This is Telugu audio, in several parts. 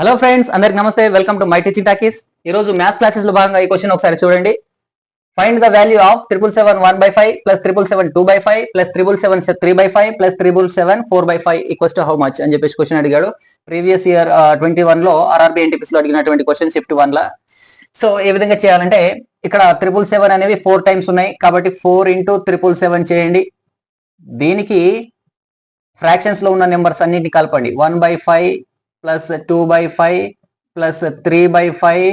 హలో ఫ్రెండ్స్, అందరికి నమస్తే. Welcome to my teaching talkies. ఈ రోజు మ్యాథ్స్ క్లాసెస్ లో భాగంగా ఈ క్వశ్చన్ ఒకసారి చూడండి. Find the value of 777 1/5 plus 777 2/5 plus 777 3/5 plus 777 4/5 equals to how much అని చెప్పేసి క్వశ్చన్ అడిగాడు. ప్రీవియస్ ఇయర్ 21 లో ఆర్ఆర్బీ ఎన్టీపీసీ లో అడిగినటువంటి క్వశ్చన్ షిఫ్ట్ 1 లా. సో ఏ విధంగా చేయాలంటే ఇక్కడ 777 అనేవి 4 టైమ్స్ ఉన్నాయి కాబట్టి 4 into 777 చేయండి. దీనికి ఫ్రాక్షన్స్ లో ఉన్న నెంబర్స్ అన్నిటిని కలపండి. 1/5 ప్లస్ 2/5 ప్లస్ 3/5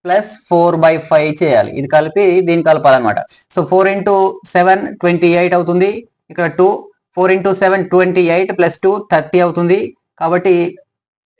ప్లస్ 4/5 చేయాలి. ఇది కలిపి దీన్ని కలపాలన్నమాట. సో 4 into 7 28 అవుతుంది. ఇక్కడ 2 4 into 7 28 ప్లస్ 2 30 అవుతుంది. కాబట్టి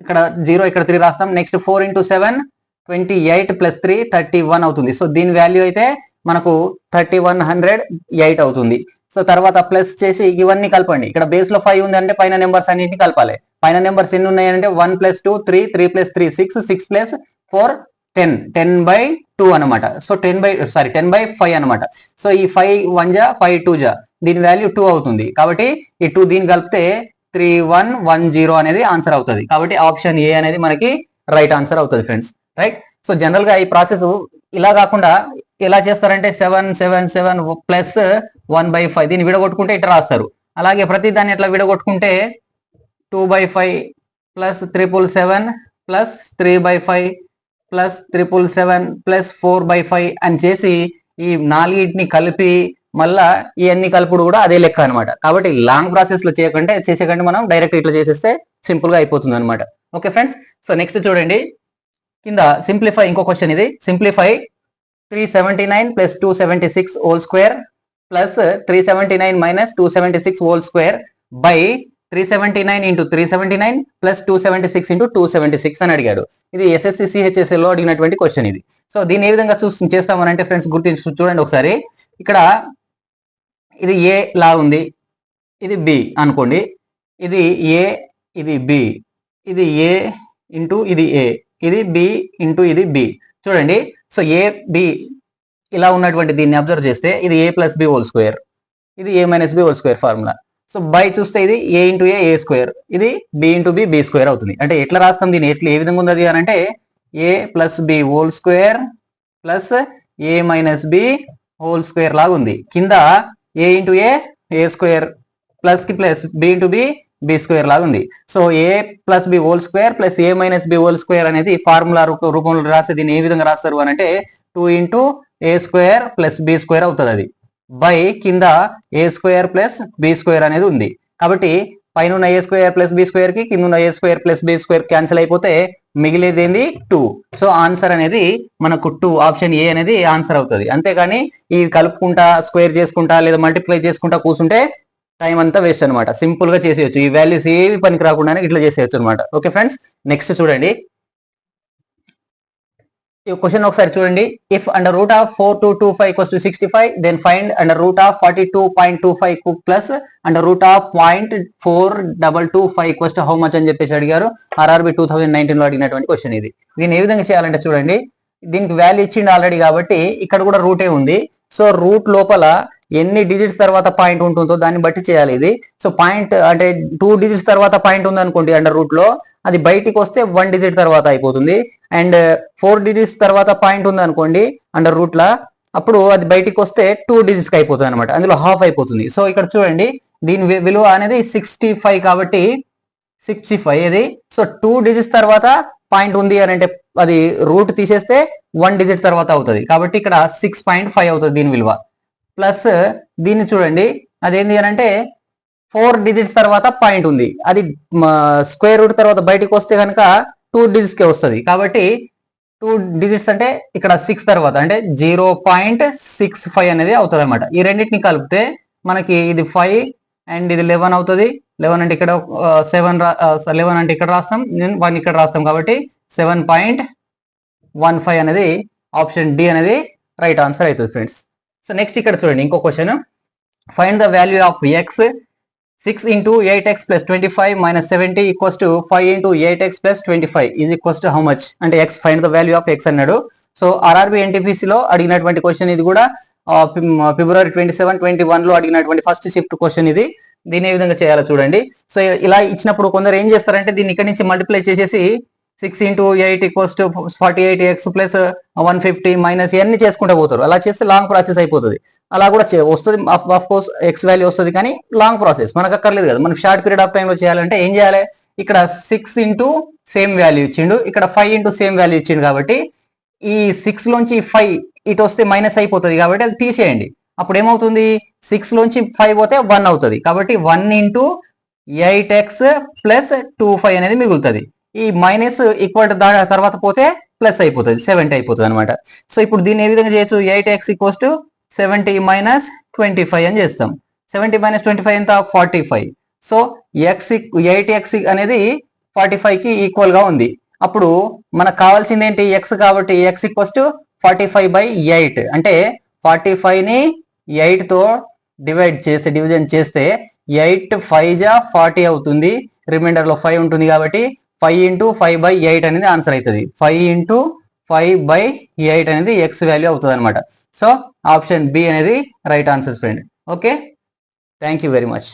ఇక్కడ 0 ఇక్కడ 3 రాస్తాం. నెక్స్ట్ 4 into 7 28 ప్లస్ 3 31 అవుతుంది. సో దీని వాల్యూ అయితే మనకు 3108 అవుతుంది. సో తర్వాత ప్లస్ చేసి ఇవన్నీ కలపండి. ఇక్కడ బేస్ లో 5 ఉంది అంటే పైన నెంబర్స్ అన్నింటినీ కలపాలి. పైన నెంబర్స్ ఎన్ని ఉన్నాయంటే 1 + 2 3 3 + 3 6 6 + 4 10 10/2 అనమాట. సో 10/5 అనమాట. సో ఈ 5 1 జా 5 2 జా దీని వాల్యూ 2 అవుతుంది. కాబట్టి ఈ 2 దీన్ని కలిపితే 3110 అనేది ఆన్సర్ అవుతుంది. కాబట్టి ఆప్షన్ ఏ అనేది మనకి రైట్ ఆన్సర్ అవుతుంది ఫ్రెండ్స్. రైట్. సో జనరల్ గా ఈ ప్రాసెస్ ఇలా కాకుండా ఎలా చేస్తారంటే 777 ప్లస్ 1/5 దీన్ని విడగొట్టుకుంటే ఇట్లా రాస్తారు. అలాగే ప్రతి దాన్ని ఎట్లా విడగొట్టుకుంటే 2/5 ప్లస్ 777 ప్లస్ 3/5 ప్లస్ 777 ప్లస్ 4/5 అని చేసి ఈ నాలుగింటిని కలిపి మళ్ళా ఇవన్నీ కలుపుడు కూడా అదే లెక్క అనమాట. కాబట్టి లాంగ్ ప్రాసెస్ లో చేసేకంటే మనం డైరెక్ట్ ఇట్లా చేసేస్తే సింపుల్ గా అయిపోతుంది అనమాట. Okay friends. సో నెక్స్ట్ చూడండి, కింద సింప్లిఫై ఇంకో క్వశ్చన్ ఇది. Simplify 379 plus 276 whole square plus 379 minus 276 whole square by 379 into 379 plus 276 into 276 అని అడిగాడు. ఇది ఎస్ఎస్సి సిహెచ్ఎస్ఎల్ లో అడిగినటువంటి క్వశ్చన్ ఇది. సో దీన్ని ఏ విధంగా చేస్తామనంటే ఫ్రెండ్స్ గుర్తించి చూడండి ఒకసారి. ఇక్కడ ఇది ఏ లా ఉంది, ఇది బి అనుకోండి. ఇది ఏ, ఇది బి, ఇది ఏ ఇంటూ ఇది ఏ, ఇది బి ఇంటూ ఇది బి. చూడండి. సో ఏ బి ఇలా ఉన్నటువంటి దీన్ని అబ్జర్వ్ చేస్తే ఇది A plus B whole square, ఇది A minus B whole square formula. So by చూస్తే ఇది ఏ ఇంటూ ఏ స్క్వేర్, ఇది B into B B square అవుతుంది. అంటే ఎట్లా రాస్తాం దీన్ని, ఏ విధంగా ఉంది అది అని అంటే A plus B whole square plus A minus B whole square లాగా ఉంది. కింద A into A square plus కి plus B into B B square లాగా ఉంది. సో A plus B whole square plus A minus B whole square అనేది ఫార్ములా రూపంలో రాస్తే దీన్ని ఏ విధంగా రాస్తారు అని అంటే 2 into A square plus B square అవుతుంది. అది బై కింద A square plus B square అనేది ఉంది. కాబట్టి పైన ఉన్న A square plus B square కి కింద ఉన్న A square plus B square cancel అయిపోతే మిగిలేది ఏంది 2. సో ఆన్సర్ అనేది మనకు 2, ఆప్షన్ ఏ అనేది ఆన్సర్ అవుతుంది. అంతేగాని ఈ కలుపుకుంటా స్క్వేర్ చేసుకుంటా లేదా మల్టిప్లై చేసుకుంటా కూర్చుంటే టైం అంతా వేస్ట్ అనమాట. సింపుల్ గా చేసేయచ్చు. ఈ వాల్యూస్ ఏవి పనికి రాకుండానే ఇట్లా చేసేయచ్చు అనమాట. Okay friends. నెక్స్ట్ చూడండి, ఈ క్వశ్చన్ ఒకసారి చూడండి. If under root of 4225 equals to 65 then find under root of 42.25 plus under root of 0.4225 equals to how much అని చెప్పేసి అడిగారు. ఆర్ఆర్బి 2019 లో అడిగినటువంటి క్వశ్చన్ ఇది. దీన్ని ఏ విధంగా చేయాలంటే చూడండి, దీనికి వాల్యూ ఇచ్చిండు ఆల్రెడీ కాబట్టి ఇక్కడ కూడా రూటే ఉంది. సో రూట్ లోపల ఎన్ని డిజిట్స్ తర్వాత పాయింట్ ఉంటుందో దాన్ని బట్టి చేయాలి ఇది. సో పాయింట్ అంటే 2 డిజిట్స్ తర్వాత పాయింట్ ఉంది అనుకోండి అండర్ రూట్ లో, అది బయటికి వస్తే 1 డిజిట్ తర్వాత అయిపోతుంది. అండ్ 4 డిజిట్స్ తర్వాత పాయింట్ ఉంది అనుకోండి అండర్ రూట్ లా, అప్పుడు అది బయటికి వస్తే 2 డిజిట్స్ కి అయిపోతుంది అనమాట. అందులో హాఫ్ అయిపోతుంది. సో ఇక్కడ చూడండి, దీని విలువ అనేది 65 కాబట్టి 65 ఇది. సో 2 డిజిట్స్ తర్వాత పాయింట్ ఉంది అని అంటే అది రూట్ తీసేస్తే 1 డిజిట్ తర్వాత అవుతుంది. కాబట్టి ఇక్కడ 6.5 అవుతుంది దీని విలువ. ప్లస్ దీన్ని చూడండి, అదేంటి అని అంటే 4 డిజిట్స్ తర్వాత పాయింట్ ఉంది, అది స్క్వేర్ రూట్ తర్వాత బయటకు వస్తే కనుక 2 డిజిట్స్ కే వస్తుంది. కాబట్టి 2 డిజిట్స్ అంటే ఇక్కడ 6 తర్వాత అంటే 0.65 అనేది అవుతుంది అనమాట. ఈ రెండింటిని కలిపితే మనకి ఇది 5 అండ్ ఇది 11 అవుతుంది. 11 అంటే ఇక్కడ 11 అంటే ఇక్కడ రాస్తాం, 1 ఇక్కడ రాస్తాం. కాబట్టి 7.15 అనేది ఆప్షన్ డి అనేది రైట్ ఆన్సర్ అవుతుంది ఫ్రెండ్స్. సో నెక్స్ట్ ఇక్కడ చూడండి ఇంకో question. Find the value of X 6 into 8x plus 25 minus 70 equals to 5 into 8x plus 25 is equals to how much అంటే x, find the value of x అన్నాడు. సో ఆర్ఆర్బి ఎన్టీపీసీ లో అడిగినటువంటి క్వశ్చన్ ఇది కూడా. ఫిబ్రవరి 27, 21 లో అడిగినటువంటి ఫస్ట్ షిఫ్ట్ క్వశ్చన్ ఇది. దీన్ని ఏ విధంగా చేయాలో చూడండి. సో ఇలా ఇచ్చినప్పుడు కొందరు ఏం చేస్తారంటే దీన్ని ఇక్కడ నుంచి మల్టిప్లై చేసేసి 6 into 8 equals to 48x plus 150 minus ఇవన్నీ చేసుకుంటూ పోతారు. అలా చేస్తే లాంగ్ ప్రాసెస్ అయిపోతుంది. అలా కూడా వస్తుంది, ఆఫ్ కోర్స్ ఎక్స్ వాల్యూ వస్తుంది, కానీ లాంగ్ ప్రాసెస్ మనకు అక్కర్లేదు కదా. మనకు షార్ట్ పీరియడ్ ఆఫ్ టైంలో చేయాలంటే ఏం చేయాలి, ఇక్కడ 6 ఇంటూ సేమ్ వాల్యూ ఇచ్చిండు, ఇక్కడ 5 ఇంటూ సేమ్ వాల్యూ ఇచ్చిండు, కాబట్టి ఈ 6 లోంచి 5 ఇటు వస్తే మైనస్ అయిపోతుంది, కాబట్టి అది తీసేయండి. అప్పుడు ఏమవుతుంది, 6 లోంచి 5 పోతే 1 అవుతుంది, కాబట్టి 1 ఇంటూ 8x ప్లస్ 25 అనేది మిగులుతుంది. ఈ మైనస్ ఈక్వల్ తర్వాత పోతే ప్లస్ అయిపోతుంది, 70 అయిపోతుంది అనమాట. సో ఇప్పుడు దీన్ని ఏ విధంగా చేయొచ్చు, 8x ఈక్వల్స్ టు 70 మైనస్ 25 అని చేస్తాం. 70 మైనస్ 25 ఎంత, 45. సో 8x అనేది 45 కి ఈక్వల్ గా ఉంది. అప్పుడు మనకు కావాల్సింది ఏంటి, ఎక్స్, కాబట్టి ఎక్స్ ఈక్వల్స్ టు 45/8 అంటే 45 ని 8 తో డివిజన్ చేస్తే 8 5 జా 40 అవుతుంది, రిమైండర్ లో 5 ఉంటుంది, కాబట్టి 5 ఇంటూ 5/8 అనేది ఆన్సర్ అవుతుంది. 5 ఇంటూ 5/8 అనేది ఎక్స్ వాల్యూ అవుతుంది అనమాట. సో ఆప్షన్ బి అనేది right answer friend. Okay, thank you very much.